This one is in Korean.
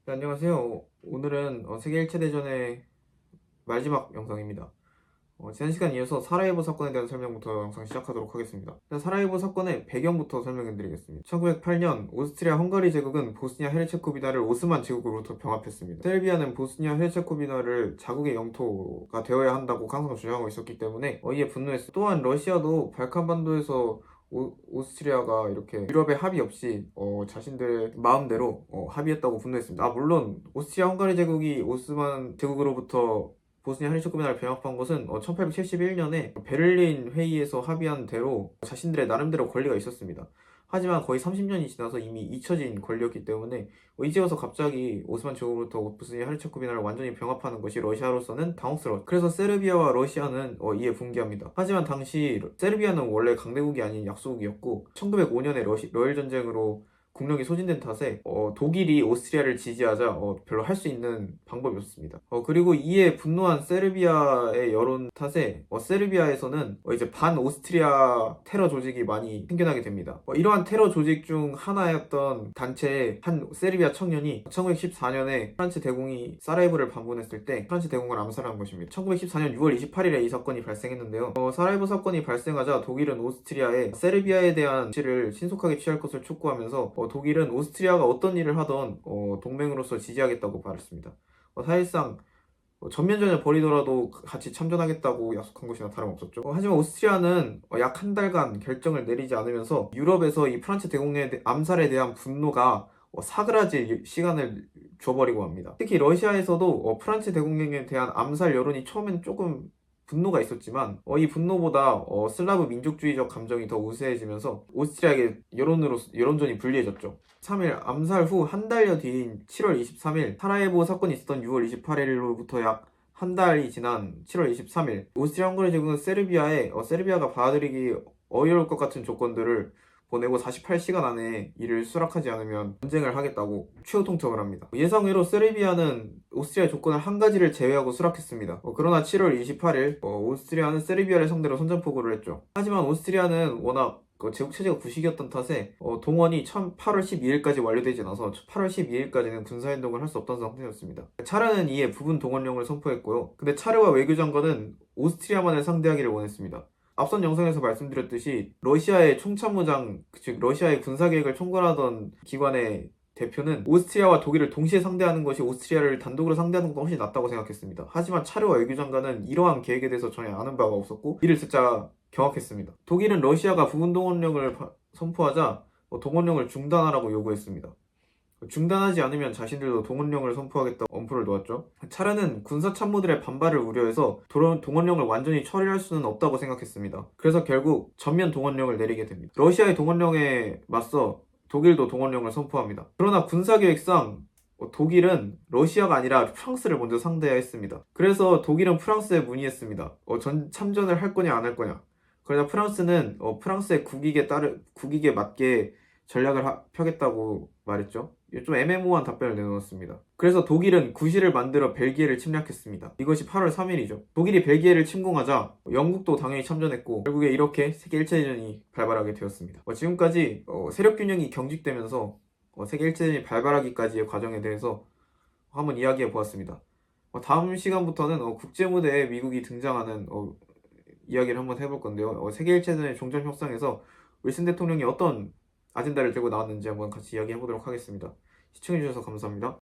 네, 안녕하세요. 오늘은 세계 1차 대전의 마지막 영상입니다. 지난 시간 이어서 사라예보 사건에 대한 설명부터 영상 시작하도록 하겠습니다. 일단 사라예보 사건의 배경부터 설명해드리겠습니다. 1908년 오스트리아 헝가리 제국은 보스니아 헤르체고비나를 오스만 제국으로부터 병합했습니다. 세르비아는 보스니아 헤르체고비나를 자국의 영토가 되어야 한다고 항상 주장하고 있었기 때문에 이에 분노했습니다. 또한 러시아도 발칸반도에서 오스트리아가 이렇게 유럽의 합의 없이 자신들의 마음대로 합의했다고 분노했습니다. 물론 오스트리아 헝가리 제국이 오스만 제국으로부터 보스니아 헤르체고비나를 병합한 것은 1871년에 베를린 회의에서 합의한 대로 자신들의 나름대로 권리가 있었습니다. 하지만 거의 30년이 지나서 이미 잊혀진 권리였기 때문에 이제 와서 갑자기 오스만 제국으로부터 보스니아 헤르체고비나를 완전히 병합하는 것이 러시아로서는 당혹스러웠죠. 그래서 세르비아와 러시아는 이에 분개합니다. 하지만 당시 세르비아는 원래 강대국이 아닌 약소국이었고 1905년에 러일 전쟁으로 국력이 소진된 탓에 독일이 오스트리아를 지지하자 별로 할 수 있는 방법이 없었습니다. 그리고 이에 분노한 세르비아의 여론 탓에 세르비아에서는 이제 반 오스트리아 테러 조직이 많이 생겨나게 됩니다. 이러한 테러 조직 중 하나였던 단체의 한 세르비아 청년이 1914년에 프란츠 대공이 사라예보를 방문했을 때 프란츠 대공을 암살한 것입니다. 1914년 6월 28일에 이 사건이 발생했는데요. 사라예보 사건이 발생하자 독일은 오스트리아에 세르비아에 대한 조치를 신속하게 취할 것을 촉구하면서 독일은 오스트리아가 어떤 일을 하던 동맹으로서 지지하겠다고 말했습니다. 사실상 전면전을 벌이더라도 같이 참전하겠다고 약속한 것이나 다름없었죠. 하지만 오스트리아는 약 한 달간 결정을 내리지 않으면서 유럽에서 이 프란츠 대공의 암살에 대한 분노가 사그라질 시간을 줘버리고 합니다. 특히 러시아에서도 프란츠 대공에 대한 암살 여론이 처음에는 조금 분노가 있었지만 이 분노보다 슬라브 민족주의적 감정이 더 우세해지면서 오스트리아에게 여론전이 불리해졌죠. 3일 암살 후 한 달여 뒤인 7월 23일 사라예보 사건이 있었던 6월 28일로부터 약 한 달이 지난 7월 23일 오스트리아 헝가리 제국은 세르비아가 받아들이기 어려울 것 같은 조건들을 보내고 48시간 안에 이를 수락하지 않으면 전쟁을 하겠다고 최후 통첩을 합니다. 예상외로 세르비아는 오스트리아의 조건을 한 가지를 제외하고 수락했습니다. 그러나 7월 28일 오스트리아는 세르비아를 상대로 선전포고를 했죠. 하지만 오스트리아는 워낙 제국 체제가 구식이었던 탓에 동원이 8월 12일까지 완료되지 않아서 8월 12일까지는 군사행동을 할 수 없던 상태였습니다. 차르는 이에 부분 동원령을 선포했고요. 근데 차르와 외교장관은 오스트리아만을 상대하기를 원했습니다. 앞선 영상에서 말씀드렸듯이 러시아의 총참모장, 즉 러시아의 군사계획을 총괄하던 기관의 대표는 오스트리아와 독일을 동시에 상대하는 것이 오스트리아를 단독으로 상대하는 것보다 훨씬 낫다고 생각했습니다. 하지만 차르와 외교장관은 이러한 계획에 대해서 전혀 아는 바가 없었고 이를 듣자 경악했습니다. 독일은 러시아가 부분 동원령을 선포하자 동원령을 중단하라고 요구했습니다. 중단하지 않으면 자신들도 동원령을 선포하겠다고 엄포를 놓았죠. 차르는 군사 참모들의 반발을 우려해서 동원령을 완전히 처리할 수는 없다고 생각했습니다. 그래서 결국 전면 동원령을 내리게 됩니다. 러시아의 동원령에 맞서 독일도 동원령을 선포합니다. 그러나 군사계획상 독일은 러시아가 아니라 프랑스를 먼저 상대해야 했습니다. 그래서 독일은 프랑스에 문의했습니다. 참전을 할 거냐 안 할 거냐. 그러나 프랑스는 프랑스의 국익에 맞게 전략을 펴겠다고 말했죠. 좀 애매모호한 답변을 내놓았습니다. 그래서 독일은 구실을 만들어 벨기에를 침략했습니다. 이것이 8월 3일이죠. 독일이 벨기에를 침공하자 영국도 당연히 참전했고 결국에 이렇게 세계 1차 대전이 발발하게 되었습니다. 지금까지 세력 균형이 경직되면서 세계 1차 대전이 발발하기까지의 과정에 대해서 한번 이야기해 보았습니다. 다음 시간부터는 국제 무대에 미국이 등장하는 이야기를 한번 해볼 건데요. 세계 1차 대전의 종전 협상에서 윌슨 대통령이 어떤 아젠다를 들고 나왔는지 한번 같이 이야기해 보도록 하겠습니다. 시청해주셔서 감사합니다.